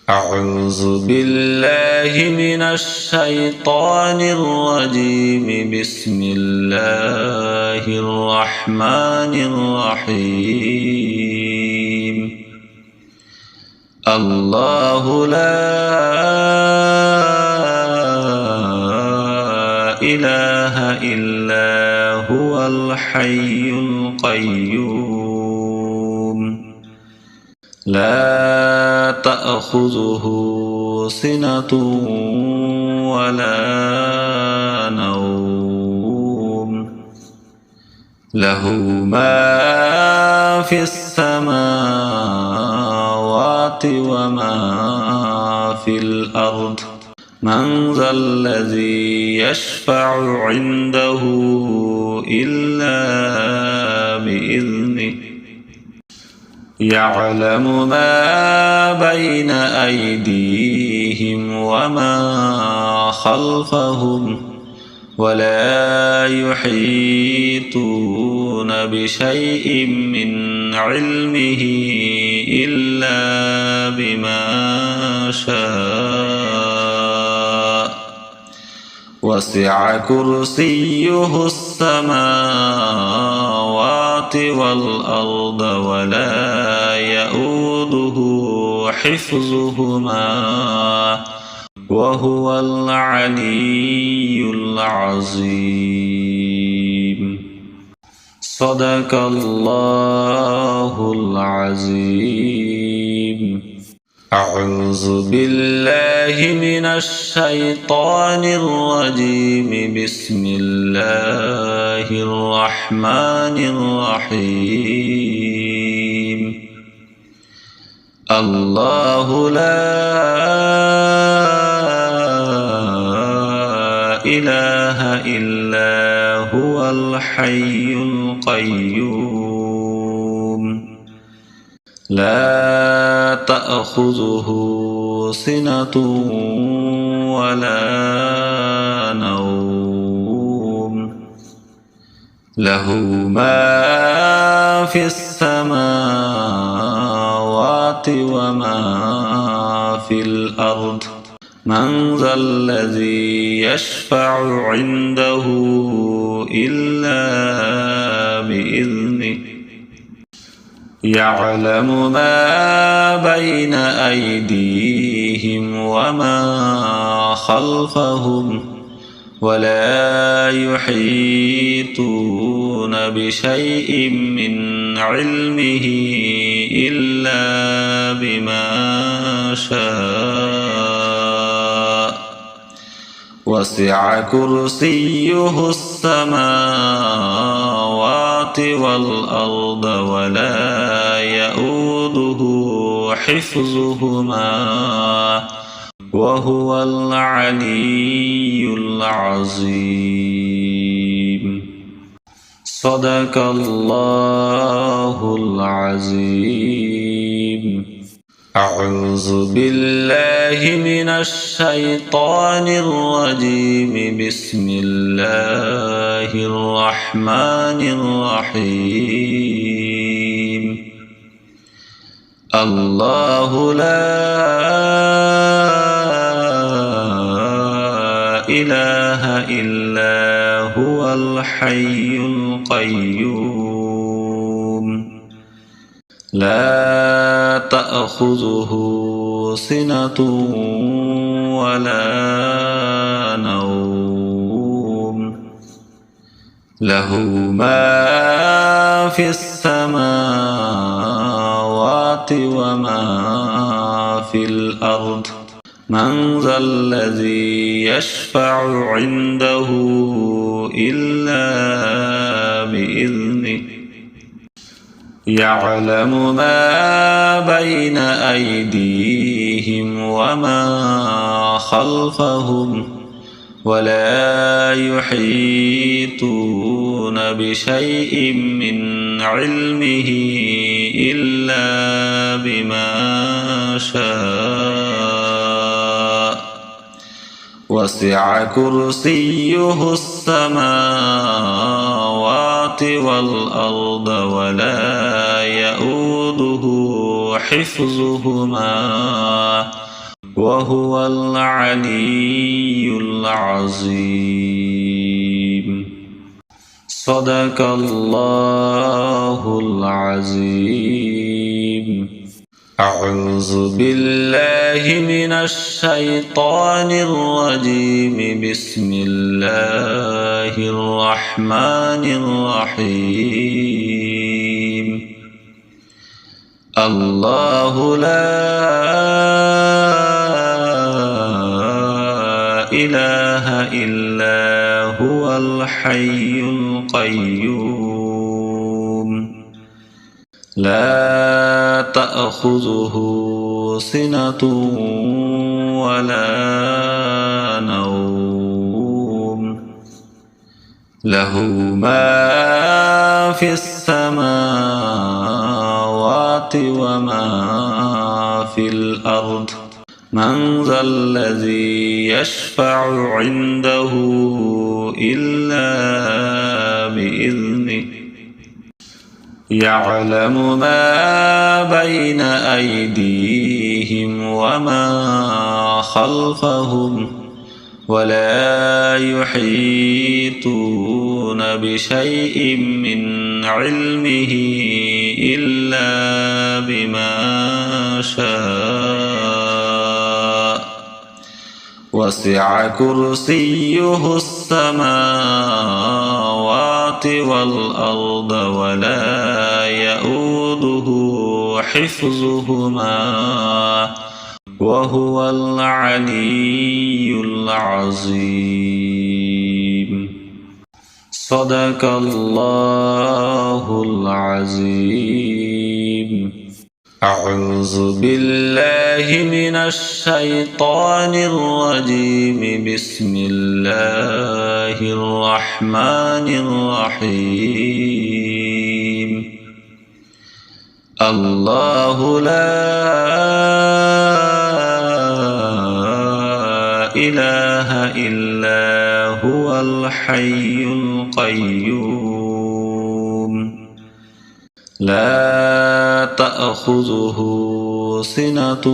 أعوذ بالله من الشيطان الرجيم. بسم الله الرحمن الرحيم. الله لا إله إلا هو الحي القيوم لا تأخذه سنة ولا نوم له ما في السماوات وما في الأرض من ذا الذي يشفع عنده إلا بإذنه يعلم ما بين أيديهم وما خلفهم ولا يحيطون بشيء من علمه إلا بما شاء وسع كرسيه السماوات والأرض ولا يؤوده حفظهما وهو العلي العظيم. صدق الله العظيم. أعوذ بالله من الشيطان الرجيم. بسم الله الرحمن الرحيم. الله لا إله إلا هو الحي القيوم لا تأخذه سنة ولا نوم له ما في السماوات وما في الأرض من ذا الذي يشفع عنده إلا بإذنه يعلم ما بين أيديهم وما خلفهم ولا يحيطون بشيء من علمه إلا بما شاء وسع كرسيه السماوات والأرض ولا يؤوده حفظهما وهو العلي العظيم. صدق الله العظيم. أعوذ بالله من الشيطان الرجيم. بسم الله الرحمن الرحيم. الله لا إله إلا هو الحي القيوم لا تأخذه سنة ولا نوم له ما في السماوات وما في الأرض من ذا الذي يشفع عنده إلا بإذنه يعلم ما بين أيديهم وما خلفهم ولا يحيطون بشيء من علمه إلا بما شاء وسع كرسيه السماوات والأرض ولا يؤوده حفظهما وهو العلي العظيم. صدق الله العظيم. أعوذ بالله من الشيطان الرجيم. بسم الله الرحمن الرحيم. الله لا إله إلا هو الحي القيوم. لا تأخذه سنة ولا نوم. له ما في السماوات وما في الأرض. من ذا الذي يشفع عنده إلا بإذنه. يعلم ما بين أيديهم وما خلفهم ولا يحيطون بشيء من علمه إلا بما شاء. وسع كرسيه السماوات والأرض ولا يؤوده حفظهما وهو العلي العظيم. صدق الله العظيم. أعوذ بالله من الشيطان الرجيم. بسم الله الرحمن الرحيم. الله لا إله إلا هو الحي القيوم. لا تأخذه سنة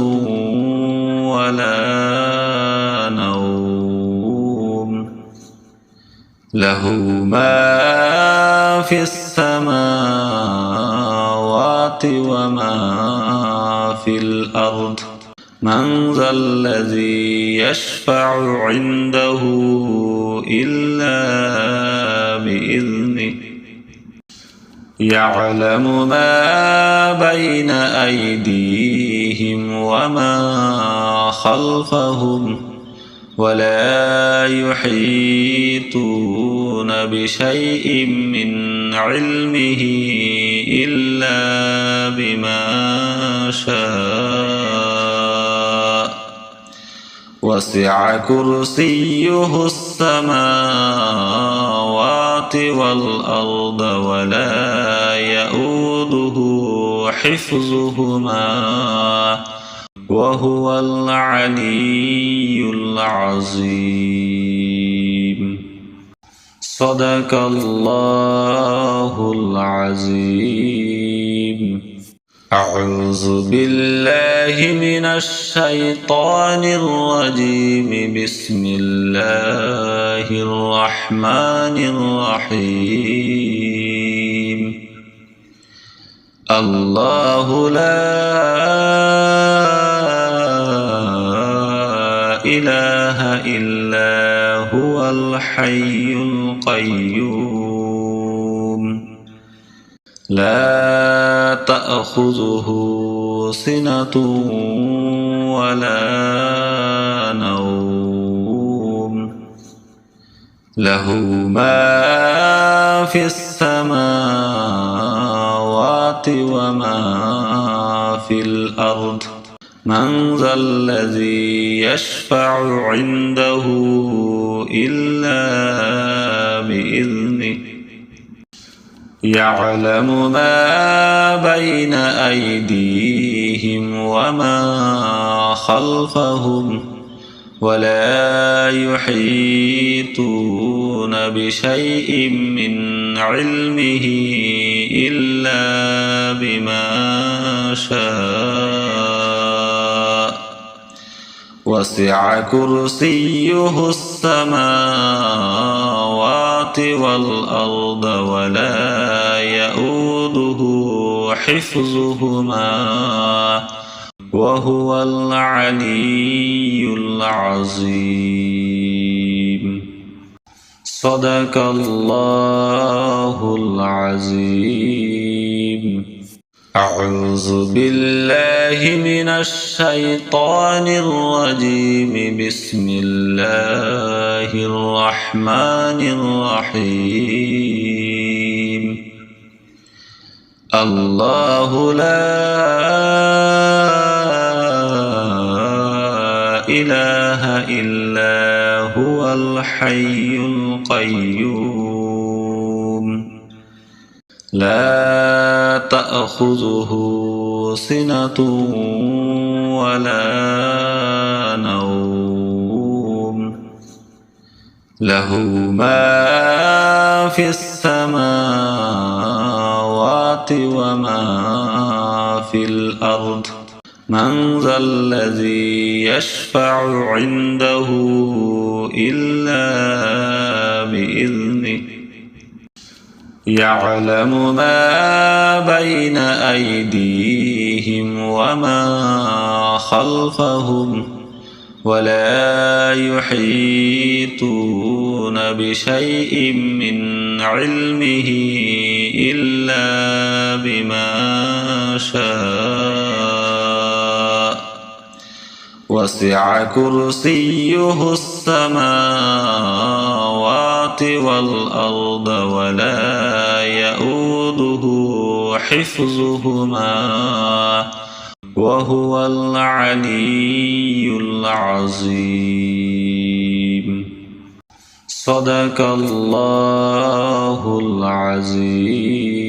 ولا نوم. له ما في السماوات وما في الأرض. من ذا الذي يشفع عنده إلا بإذنه. يعلم ما بين أيديهم وما خلفهم ولا يحيطون بشيء من علمه إلا بما شاء. وسع كرسيه السماوات والأرض ولا يؤوده حفظهما وهو العلي العظيم. صدق الله العظيم. أعوذ بالله من الشيطان الرجيم. بسم الله الرحمن الرحيم. الله لا إله إلا هو الحي القيوم. لا تأخذه سنة ولا نوم. له ما في السماوات وما في الأرض. من ذا الذي يشفع عنده إلا بإذنه. يعلم ما بين أيديهم وما خلفهم ولا يحيطون بشيء من علمه إلا بما شاء. وسع كرسيه السماوات والأرض ولا يؤوده حفظهما وهو العلي العظيم. صدق الله العظيم. أعوذ بالله من الشيطان الرجيم. بسم الله الرحمن الرحيم. الله لا إله إلا هو الحي القيوم لا تأخذه سنة ولا نوم له ما في السماوات وما في الأرض من ذا الذي يشفع عنده إلا بإذنه يعلم ما بين أيديهم وما خلفهم ولا يحيطون بشيء من علمه إلا بما شاء وسع كرسيه السماوات والأرض ولا يؤوده حفظهما وهو العلي العظيم. صدق الله العظيم.